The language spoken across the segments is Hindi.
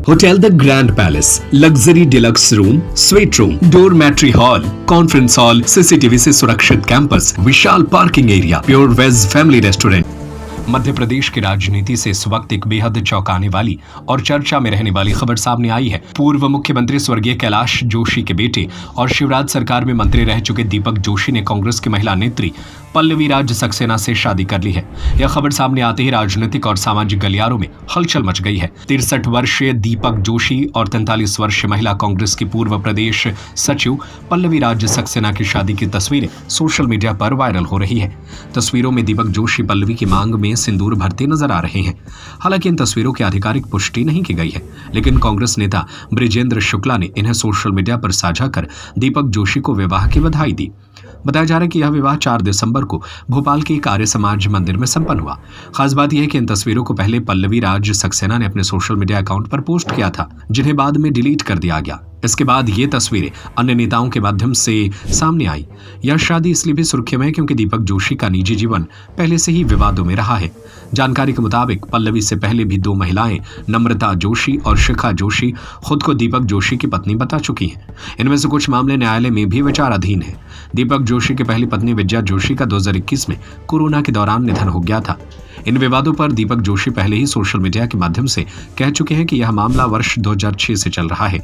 Hotel the grand palace, luxury deluxe room, suite room, dormitory hall, conference hall, CCTV से सुरक्षित कैंपस, विशाल parking area, pure veg family restaurant. Madhya Pradesh की राजनीति से इस वक्त एक बेहद चौंकाने वाली और चर्चा में रहने वाली खबर सामने आई है। पूर्व मुख्यमंत्री स्वर्गीय कैलाश जोशी के बेटे और शिवराज सरकार में मंत्री रह चुके दीपक जोशी ने कांग्रेस की महिला नेत्री पल्लवी राज सक्सेना से शादी कर ली है। यह खबर सामने आते ही राजनीतिक और सामाजिक गलियारों में हलचल मच गई है। 63 वर्षीय दीपक जोशी और 43 वर्षीय महिला कांग्रेस की पूर्व प्रदेश सचिव पल्लवी राज सक्सेना की शादी की तस्वीरें सोशल मीडिया पर वायरल हो रही है। तस्वीरों में दीपक जोशी पल्लवी की मांग में सिंदूर भरते नजर आ रहे हैं। हालांकि इन तस्वीरों की आधिकारिक पुष्टि नहीं की गई है, लेकिन कांग्रेस नेता बृजेंद्र शुक्ला ने इन्हें सोशल मीडिया पर साझा कर दीपक जोशी को विवाह की बधाई दी। बताया जा रहा है कि यह विवाह 4 दिसंबर को भोपाल के आर्य समाज मंदिर में संपन्न हुआ। खास बात यह है कि इन तस्वीरों को पहले पल्लवी राज सक्सेना ने अपने सोशल मीडिया अकाउंट पर पोस्ट किया था, जिन्हें बाद में डिलीट कर दिया गया। इसके बाद ये तस्वीरें अन्य नेताओं के माध्यम से सामने आई। यह शादी इसलिए भी सुर्खियों में है क्योंकि दीपक जोशी का निजी जीवन पहले से ही विवादों में रहा है। जानकारी के मुताबिक पल्लवी से पहले भी 2 महिलाएं नम्रता जोशी और शिखा जोशी खुद को दीपक जोशी की पत्नी बता चुकी हैं। इनमें से कुछ मामले न्यायालय में भी विचाराधीन है। दीपक जोशी की पहली पत्नी विद्या जोशी का 2021 में कोरोना के दौरान निधन हो गया था। इन विवादों पर दीपक जोशी पहले ही सोशल मीडिया के माध्यम से कह चुके हैं कि यह मामला वर्ष 2006 से चल रहा है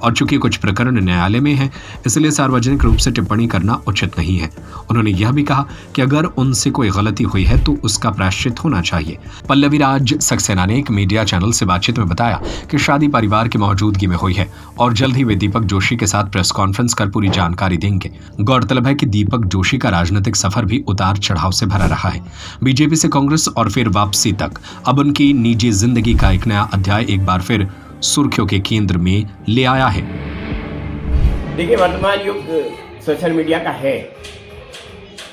और चूंकि कुछ प्रकरण न्यायालय में है, इसलिए सार्वजनिक रूप से टिप्पणी करना उचित नहीं है। उन्होंने यह भी कहा कि अगर उनसे कोई गलती हुई है तो उसका प्रायश्चित होना चाहिए। पल्लवी राज सक्सेना ने एक मीडिया चैनल से बातचीत में बताया कि शादी परिवार की मौजूदगी में हुई है और जल्द ही वे दीपक जोशी के साथ प्रेस कॉन्फ्रेंस कर पूरी जानकारी देंगे। गौरतलब है कि दीपक जोशी का राजनीतिक सफर भी उतार चढ़ाव से भरा रहा है। बीजेपी से कांग्रेस और फिर वापसी तक अब उनकी निजी जिंदगी का एक नया अध्याय एक बार फिर सुर्खियों के केंद्र में ले आया है। देखिए, वर्तमान युग सोशल मीडिया का है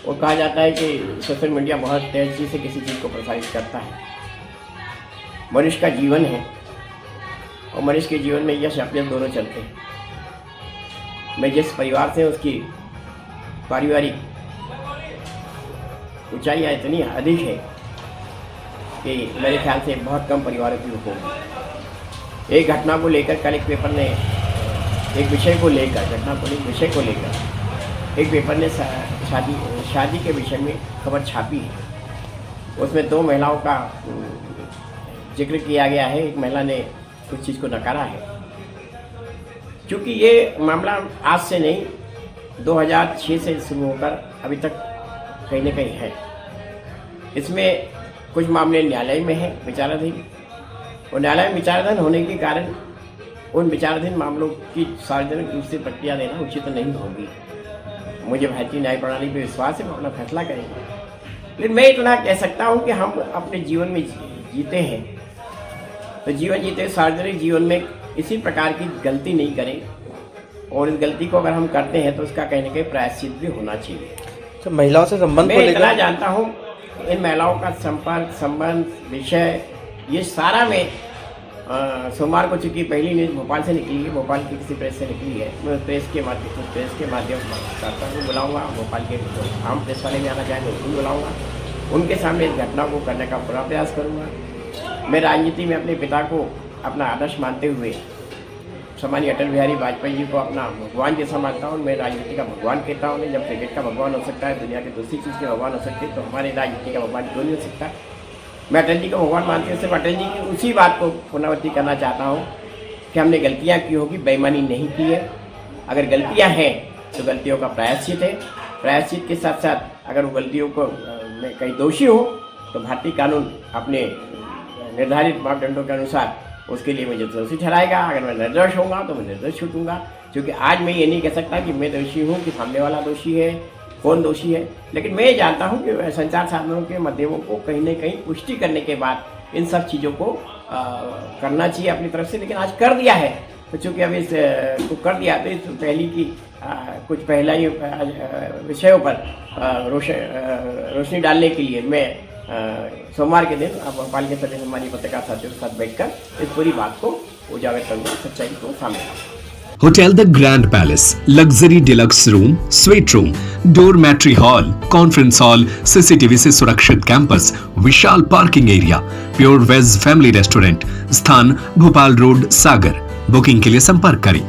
और कहा जाता है कि सोशल मीडिया बहुत तेजी से किसी चीज़ को प्रसारित करता है। मनुष्य का जीवन है और मनुष्य के जीवन में यश अपयश दोनों चलते हैं। मैं जिस परिवार से उसकी पारिवारिक ऊंचाइयाँ इतनी अधिक है कि मेरे ख्याल से बहुत कम परिवारों की होगी। एक घटना को लेकर कल एक पेपर ने एक विषय को लेकर एक पेपर ने शादी के विषय में खबर छापी है। उसमें 2 महिलाओं का जिक्र किया गया है। एक महिला ने कुछ चीज़ को नकारा है। क्योंकि ये मामला आज से नहीं 2006 से शुरू होकर अभी तक कहीं न कहीं है। इसमें कुछ मामले न्यायालय में है विचाराधीन, और न्यायालय में विचाराधीन होने के कारण उन विचाराधीन मामलों की सार्वजनिक रूप से प्रक्रिया देना उचित नहीं होगी। मुझे भारतीय न्याय प्रणाली पर विश्वास है, वो अपना फैसला करेंगे। लेकिन मैं इतना कह सकता हूँ कि हम अपने जीवन में जीते हैं तो जीवन जीते सार्वजनिक जीवन में इसी प्रकार की गलती नहीं करें, और इस गलती को अगर हम करते हैं तो उसका कहीं न कहीं प्रायश्चित भी होना चाहिए। तो महिलाओं से संबंध को मैं लेकर इतना जानता हूँ, इन महिलाओं का संबंध विषय ये सारा मैं सोमवार को चूँकि पहली न्यूज़ भोपाल से निकली है, भोपाल की किसी प्रेस से निकली है। मैं प्रेस के माध्यम करता हूँ, बुलाऊँगा। भोपाल के जो आम प्रेस वाले भी आना चाहेंगे उनको बुलाऊँगा, उनके सामने इस घटना को करने का पूरा प्रयास करूँगा। मैं राजनीति में अपने पिता को अपना आदर्श मानते हुए सम्मानीय अटल बिहारी वाजपेयी जी को अपना भगवान जैसा मानता हूँ। मैं राजनीति का भगवान कहता हूँ। जब क्रिकेट का भगवान हो सकता है, दुनिया के दूसरी चीज़ के भगवान हो सकते हैं, तो हमारे राजनीति का भगवान क्यों नहीं हो सकता। मैं अटल जी को भगवान मानती हूँ। सिर्फ अटल जी की उसी बात को पुनरावृत्ति करना चाहता हूँ कि हमने गलतियाँ की होगी, बेईमानी नहीं की है। अगर गलतियाँ हैं तो गलतियों का प्रायश्चित है। प्रायश्चित के साथ साथ अगर वो गलतियों को मैं कहीं दोषी हो तो भारतीय कानून अपने निर्धारित मापदंडों के अनुसार उसके लिए मुझे दोषी ठहराएगा। अगर मैं निर्दोष होऊंगा तो मैं निर्दोष छूटूंगा। क्योंकि आज मैं ये नहीं कह सकता कि मैं दोषी हूँ कि सामने वाला दोषी है, कौन दोषी है। लेकिन मैं ये जानता हूँ कि संचार साधनों के माध्यमों को कहीं न कहीं पुष्टि करने के बाद इन सब चीज़ों को करना चाहिए अपनी तरफ से। लेकिन आज कर दिया है, तो चूँकि अब इसको कर दिया तो इस पहली की कुछ पहला ही विषयों पर रोशनी डालने के लिए मैं सोमवार के दिन भोपाल के सभी सम्मानीय पत्रकार साथियों के साथ बैठकर इस पूरी बात को उजागर करूँगा, सच्चाई को सामने लाऊंगा। Hotel the grand palace, luxury deluxe room, suite room, dormitory hall, conference hall, CCTV से सुरक्षित कैंपस, विशाल parking area, pure veg family restaurant, स्थान भोपाल रोड, सागर। बुकिंग के लिए संपर्क करें